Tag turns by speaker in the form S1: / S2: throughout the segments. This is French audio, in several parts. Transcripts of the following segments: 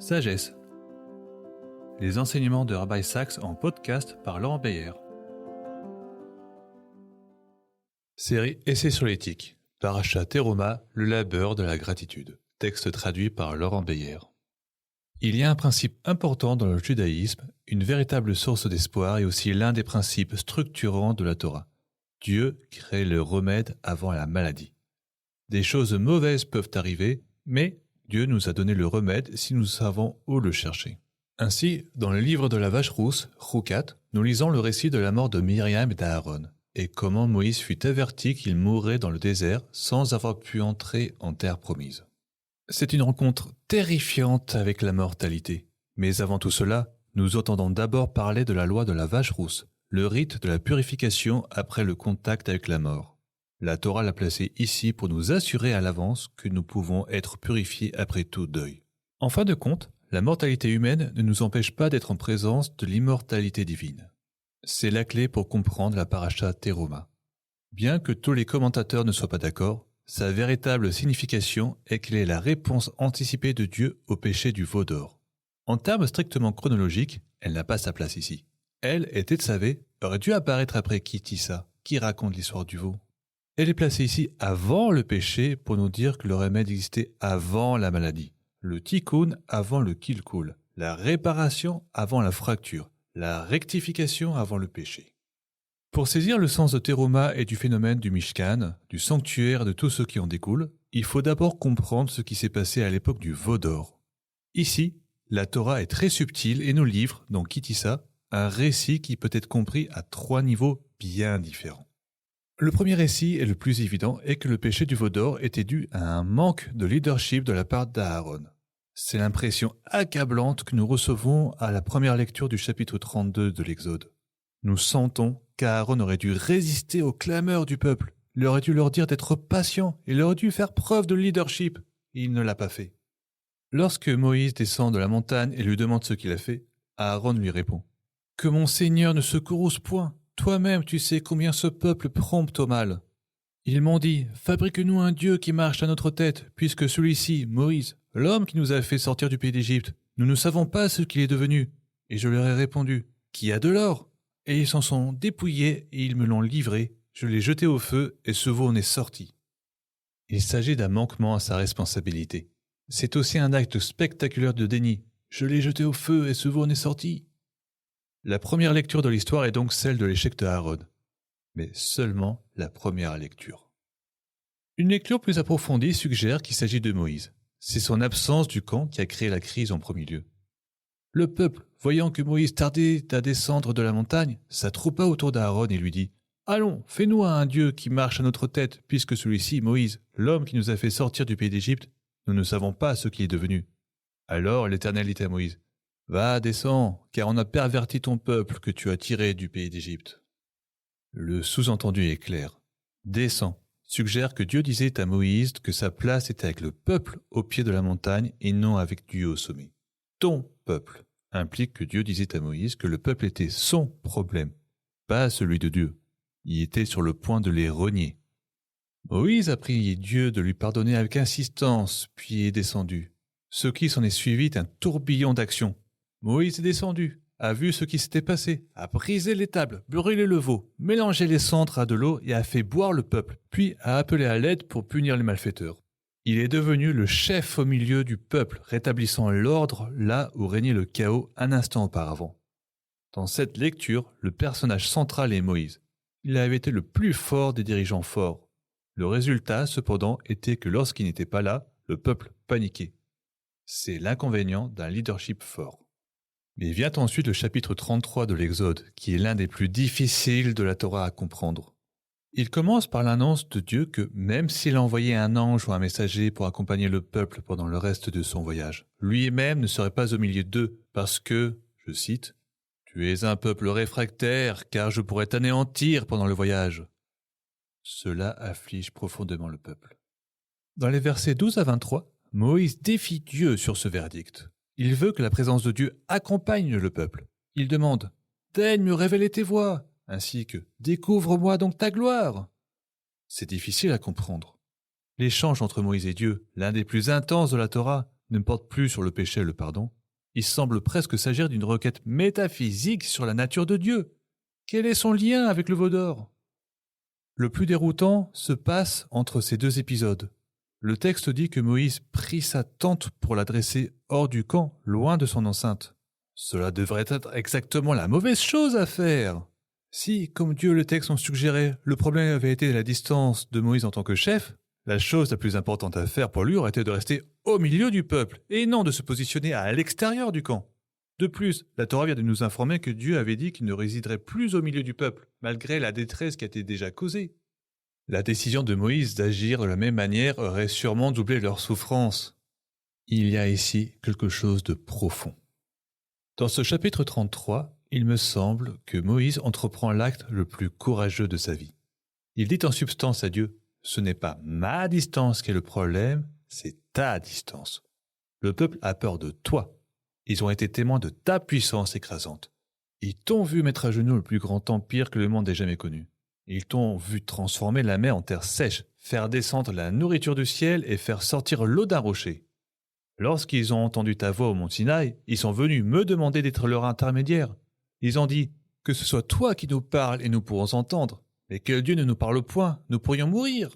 S1: Sagesse. Les enseignements de Rabbi Sachs en podcast par Laurent Beyer. Série Essai sur l'éthique. Parashat Teruma, le labeur de la gratitude. Texte traduit par Laurent Beyer. Il y a un principe important dans le judaïsme, une véritable source d'espoir et aussi l'un des principes structurants de la Torah. Dieu crée le remède avant la maladie. Des choses mauvaises peuvent arriver, mais Dieu nous a donné le remède si nous savons où le chercher. Ainsi, dans le livre de la vache rousse, Chukat, nous lisons le récit de la mort de Myriam et d'Aaron, et comment Moïse fut averti qu'il mourrait dans le désert sans avoir pu entrer en terre promise. C'est une rencontre terrifiante avec la mortalité. Mais avant tout cela, nous entendons d'abord parler de la loi de la vache rousse, le rite de la purification après le contact avec la mort. La Torah l'a placé ici pour nous assurer à l'avance que nous pouvons être purifiés après tout deuil. En fin de compte, la mortalité humaine ne nous empêche pas d'être en présence de l'immortalité divine. C'est la clé pour comprendre la parasha Teruma. Bien que tous les commentateurs ne soient pas d'accord, sa véritable signification est qu'elle est la réponse anticipée de Dieu au péché du veau d'or. En termes strictement chronologiques, elle n'a pas sa place ici. Elle, et Tetsavé, aurait dû apparaître après Kitissa, qui raconte l'histoire du veau. Elle est placée ici avant le péché pour nous dire que le remède existait avant la maladie, le tikkun avant le kilkul, la réparation avant la fracture, la rectification avant le péché. Pour saisir le sens de Teruma et du phénomène du Mishkan, du sanctuaire et de tout ce qui en découle, il faut d'abord comprendre ce qui s'est passé à l'époque du veau d'or. Ici, la Torah est très subtile et nous livre, dans Kitissa, un récit qui peut être compris à 3 niveaux bien différents. Le premier récit, et le plus évident, est que le péché du veau d'or était dû à un manque de leadership de la part d'Aaron. C'est l'impression accablante que nous recevons à la première lecture du chapitre 32 de l'Exode. Nous sentons qu'Aaron aurait dû résister aux clameurs du peuple. Il aurait dû leur dire d'être patient, il aurait dû faire preuve de leadership. Il ne l'a pas fait. Lorsque Moïse descend de la montagne et lui demande ce qu'il a fait, Aaron lui répond « Que mon Seigneur ne se courrouce point. Toi-même, tu sais combien ce peuple prompte au mal. Ils m'ont dit, fabrique-nous un Dieu qui marche à notre tête, puisque celui-ci, Moïse, l'homme qui nous a fait sortir du pays d'Égypte, nous ne savons pas ce qu'il est devenu. Et je leur ai répondu, qui a de l'or? Et ils s'en sont dépouillés et ils me l'ont livré. Je l'ai jeté au feu et ce veau en est sorti. Il s'agit d'un manquement à sa responsabilité. C'est aussi un acte spectaculaire de déni. Je l'ai jeté au feu et ce veau en est sorti. La première lecture de l'histoire est donc celle de l'échec de Aaron, mais seulement la première lecture. Une lecture plus approfondie suggère qu'il s'agit de Moïse. C'est son absence du camp qui a créé la crise en premier lieu. Le peuple, voyant que Moïse tardait à descendre de la montagne, s'attroupa autour d'Aaron et lui dit « Allons, fais-nous un Dieu qui marche à notre tête, puisque celui-ci, Moïse, l'homme qui nous a fait sortir du pays d'Égypte, nous ne savons pas ce qu'il est devenu. » Alors l'Éternel dit à Moïse « Va, descends, car on a perverti ton peuple que tu as tiré du pays d'Égypte. » Le sous-entendu est clair. Descends suggère que Dieu disait à Moïse que sa place était avec le peuple au pied de la montagne et non avec Dieu au sommet. Ton peuple implique que Dieu disait à Moïse que le peuple était son problème, pas celui de Dieu. Il était sur le point de les renier. Moïse a prié Dieu de lui pardonner avec insistance, puis est descendu. Ce qui s'en est suivi est un tourbillon d'actions. Moïse est descendu, a vu ce qui s'était passé, a brisé les tables, brûlé le veau, mélangé les cendres à de l'eau et a fait boire le peuple, puis a appelé à l'aide pour punir les malfaiteurs. Il est devenu le chef au milieu du peuple, rétablissant l'ordre là où régnait le chaos un instant auparavant. Dans cette lecture, le personnage central est Moïse. Il avait été le plus fort des dirigeants forts. Le résultat, cependant, était que lorsqu'il n'était pas là, le peuple paniquait. C'est l'inconvénient d'un leadership fort. Mais vient ensuite le chapitre 33 de l'Exode, qui est l'un des plus difficiles de la Torah à comprendre. Il commence par l'annonce de Dieu que même s'il a envoyé un ange ou un messager pour accompagner le peuple pendant le reste de son voyage, lui-même ne serait pas au milieu d'eux parce que, je cite, « Tu es un peuple réfractaire, car je pourrais t'anéantir pendant le voyage. » Cela afflige profondément le peuple. Dans les versets 12 à 23, Moïse défie Dieu sur ce verdict. Il veut que la présence de Dieu accompagne le peuple. Il demande « Daigne me révéler tes voies », ainsi que « Découvre-moi donc ta gloire ». C'est difficile à comprendre. L'échange entre Moïse et Dieu, l'un des plus intenses de la Torah, ne porte plus sur le péché et le pardon. Il semble presque s'agir d'une requête métaphysique sur la nature de Dieu. Quel est son lien avec le veau d'or ? Le plus déroutant se passe entre ces deux épisodes. Le texte dit que Moïse prit sa tente pour la dresser hors du camp, loin de son enceinte. Cela devrait être exactement la mauvaise chose à faire. Si, comme Dieu et le texte ont suggéré, le problème avait été la distance de Moïse en tant que chef, la chose la plus importante à faire pour lui aurait été de rester au milieu du peuple et non de se positionner à l'extérieur du camp. De plus, la Torah vient de nous informer que Dieu avait dit qu'il ne résiderait plus au milieu du peuple, malgré la détresse qui a été déjà causée. La décision de Moïse d'agir de la même manière aurait sûrement doublé leur souffrance. Il y a ici quelque chose de profond. Dans ce chapitre 33, il me semble que Moïse entreprend l'acte le plus courageux de sa vie. Il dit en substance à Dieu, « Ce n'est pas ma distance qui est le problème, c'est ta distance. Le peuple a peur de toi. Ils ont été témoins de ta puissance écrasante. Ils t'ont vu mettre à genoux le plus grand empire que le monde ait jamais connu. Ils t'ont vu transformer la mer en terre sèche, faire descendre la nourriture du ciel et faire sortir l'eau d'un rocher. Lorsqu'ils ont entendu ta voix au mont Sinaï, ils sont venus me demander d'être leur intermédiaire. Ils ont dit « Que ce soit toi qui nous parles et nous pourrons entendre, mais que Dieu ne nous parle point, nous pourrions mourir. »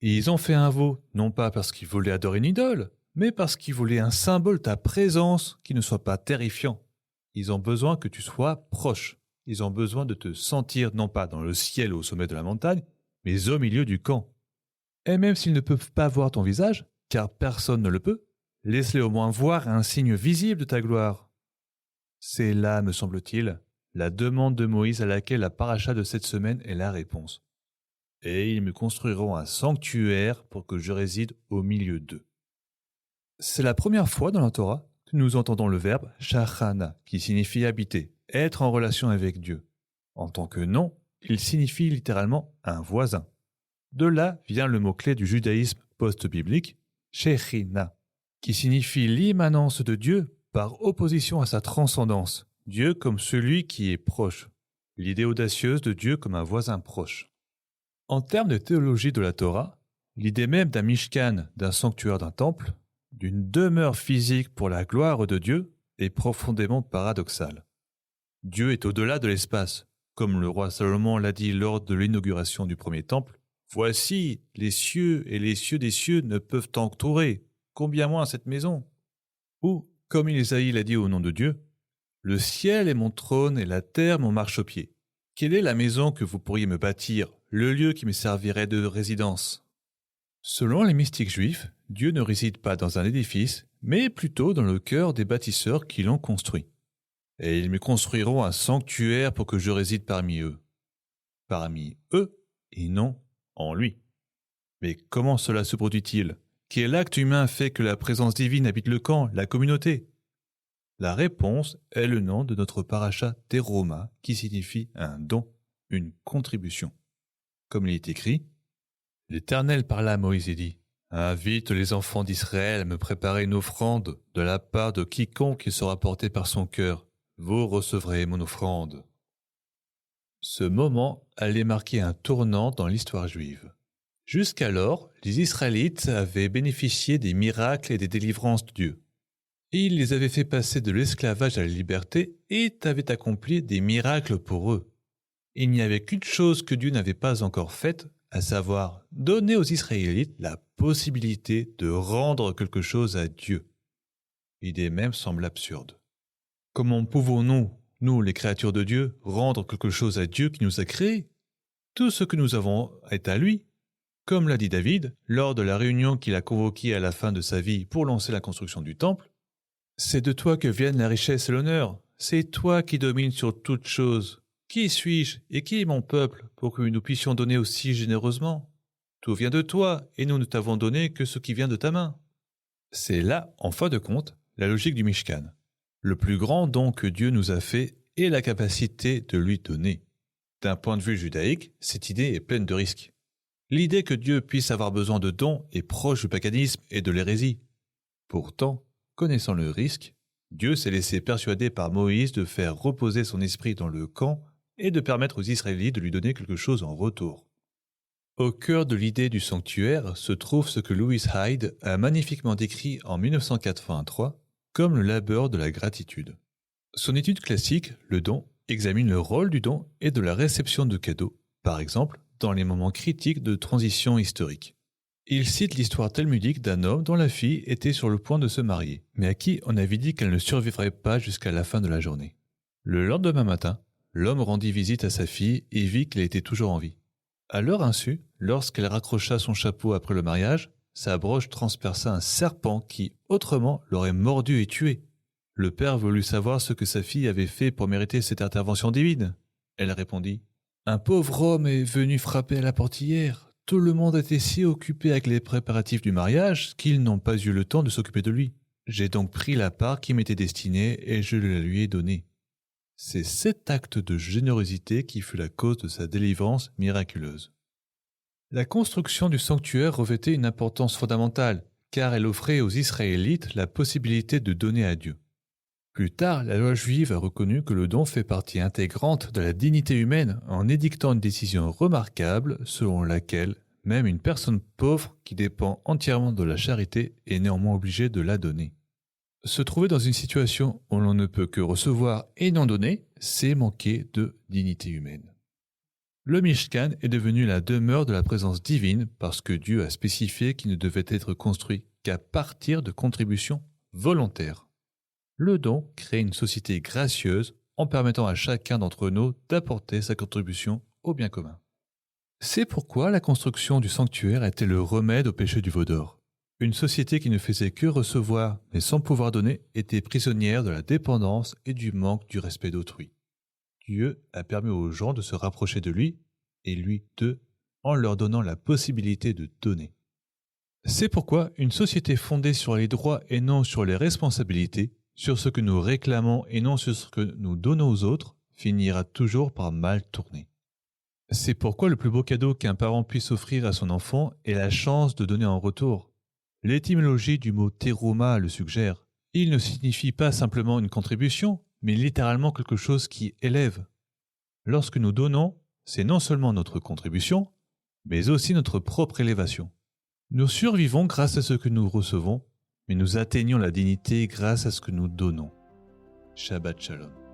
S1: Et ils ont fait un veau, non pas parce qu'ils voulaient adorer une idole, mais parce qu'ils voulaient un symbole de ta présence qui ne soit pas terrifiant. Ils ont besoin que tu sois proche. Ils ont besoin de te sentir non pas dans le ciel au sommet de la montagne, mais au milieu du camp. Et même s'ils ne peuvent pas voir ton visage, car personne ne le peut, laisse-les au moins voir un signe visible de ta gloire. C'est là, me semble-t-il, la demande de Moïse à laquelle la paracha de cette semaine est la réponse. Et ils me construiront un sanctuaire pour que je réside au milieu d'eux. C'est la première fois dans la Torah que nous entendons le verbe « shachana » qui signifie habiter, être en relation avec Dieu. En tant que nom, il signifie littéralement « un voisin ». De là vient le mot-clé du judaïsme post-biblique « shechina », qui signifie l'immanence de Dieu par opposition à sa transcendance, Dieu comme celui qui est proche, l'idée audacieuse de Dieu comme un voisin proche. En termes de théologie de la Torah, l'idée même d'un mishkan, d'un sanctuaire d'un temple, d'une demeure physique pour la gloire de Dieu, est profondément paradoxale. Dieu est au-delà de l'espace, comme le roi Salomon l'a dit lors de l'inauguration du premier temple. « Voici, les cieux et les cieux des cieux ne peuvent t'entourer, combien moins cette maison ?» Ou, comme Isaïe l'a dit au nom de Dieu, « Le ciel est mon trône et la terre mon marchepied. Quelle est la maison que vous pourriez me bâtir, le lieu qui me servirait de résidence ?» Selon les mystiques juifs, Dieu ne réside pas dans un édifice, mais plutôt dans le cœur des bâtisseurs qui l'ont construit. Et ils me construiront un sanctuaire pour que je réside parmi eux. Parmi eux, et non en lui. Mais comment cela se produit-il ? Quel acte humain fait que la présence divine habite le camp, la communauté ? La réponse est le nom de notre paracha Teroma, qui signifie un don, une contribution. Comme il est écrit, « L'Éternel parla à Moïse et dit, « Invite les enfants d'Israël à me préparer une offrande de la part de quiconque qui sera porté par son cœur. Vous recevrez mon offrande. » Ce moment allait marquer un tournant dans l'histoire juive. Jusqu'alors, les Israélites avaient bénéficié des miracles et des délivrances de Dieu. Il les avait fait passer de l'esclavage à la liberté et avait accompli des miracles pour eux. Il n'y avait qu'une chose que Dieu n'avait pas encore faite, à savoir donner aux Israélites la possibilité de rendre quelque chose à Dieu. L'idée même semble absurde. Comment pouvons-nous, nous les créatures de Dieu, rendre quelque chose à Dieu qui nous a créés ? Tout ce que nous avons est à lui. Comme l'a dit David, lors de la réunion qu'il a convoquée à la fin de sa vie pour lancer la construction du temple, « C'est de toi que viennent la richesse et l'honneur. C'est toi qui domines sur toutes choses. Qui suis-je et qui est mon peuple pour que nous puissions donner aussi généreusement ? Tout vient de toi et nous ne t'avons donné que ce qui vient de ta main. » C'est là, en fin de compte, la logique du Mishkan. Le plus grand don que Dieu nous a fait est la capacité de lui donner. D'un point de vue judaïque, cette idée est pleine de risques. L'idée que Dieu puisse avoir besoin de dons est proche du paganisme et de l'hérésie. Pourtant, connaissant le risque, Dieu s'est laissé persuader par Moïse de faire reposer son esprit dans le camp et de permettre aux Israélites de lui donner quelque chose en retour. Au cœur de l'idée du sanctuaire se trouve ce que Louis Hyde a magnifiquement décrit en 1983 comme le labeur de la gratitude. Son étude classique, le don, examine le rôle du don et de la réception de cadeaux, par exemple dans les moments critiques de transition historique. Il cite l'histoire talmudique d'un homme dont la fille était sur le point de se marier, mais à qui on avait dit qu'elle ne survivrait pas jusqu'à la fin de la journée. Le lendemain matin, l'homme rendit visite à sa fille et vit qu'elle était toujours en vie. À leur insu, lorsqu'elle raccrocha son chapeau après le mariage, sa broche transperça un serpent qui, autrement, l'aurait mordu et tué. Le père voulut savoir ce que sa fille avait fait pour mériter cette intervention divine. Elle répondit « Un pauvre homme est venu frapper à la porte hier. Tout le monde était si occupé avec les préparatifs du mariage qu'ils n'ont pas eu le temps de s'occuper de lui. J'ai donc pris la part qui m'était destinée et je la lui ai donnée. » C'est cet acte de générosité qui fut la cause de sa délivrance miraculeuse. La construction du sanctuaire revêtait une importance fondamentale, car elle offrait aux Israélites la possibilité de donner à Dieu. Plus tard, la loi juive a reconnu que le don fait partie intégrante de la dignité humaine en édictant une décision remarquable selon laquelle même une personne pauvre qui dépend entièrement de la charité est néanmoins obligée de la donner. Se trouver dans une situation où l'on ne peut que recevoir et non donner, c'est manquer de dignité humaine. Le Mishkan est devenu la demeure de la présence divine parce que Dieu a spécifié qu'il ne devait être construit qu'à partir de contributions volontaires. Le don crée une société gracieuse en permettant à chacun d'entre nous d'apporter sa contribution au bien commun. C'est pourquoi la construction du sanctuaire était le remède au péché du veau d'or. Une société qui ne faisait que recevoir mais sans pouvoir donner était prisonnière de la dépendance et du manque du respect d'autrui. Dieu a permis aux gens de se rapprocher de lui et lui d'eux en leur donnant la possibilité de donner. C'est pourquoi une société fondée sur les droits et non sur les responsabilités, sur ce que nous réclamons et non sur ce que nous donnons aux autres, finira toujours par mal tourner. C'est pourquoi le plus beau cadeau qu'un parent puisse offrir à son enfant est la chance de donner en retour. L'étymologie du mot terouma le suggère. Il ne signifie pas simplement une contribution, mais littéralement quelque chose qui élève. Lorsque nous donnons, c'est non seulement notre contribution, mais aussi notre propre élévation. Nous survivons grâce à ce que nous recevons, mais nous atteignons la dignité grâce à ce que nous donnons. Shabbat Shalom.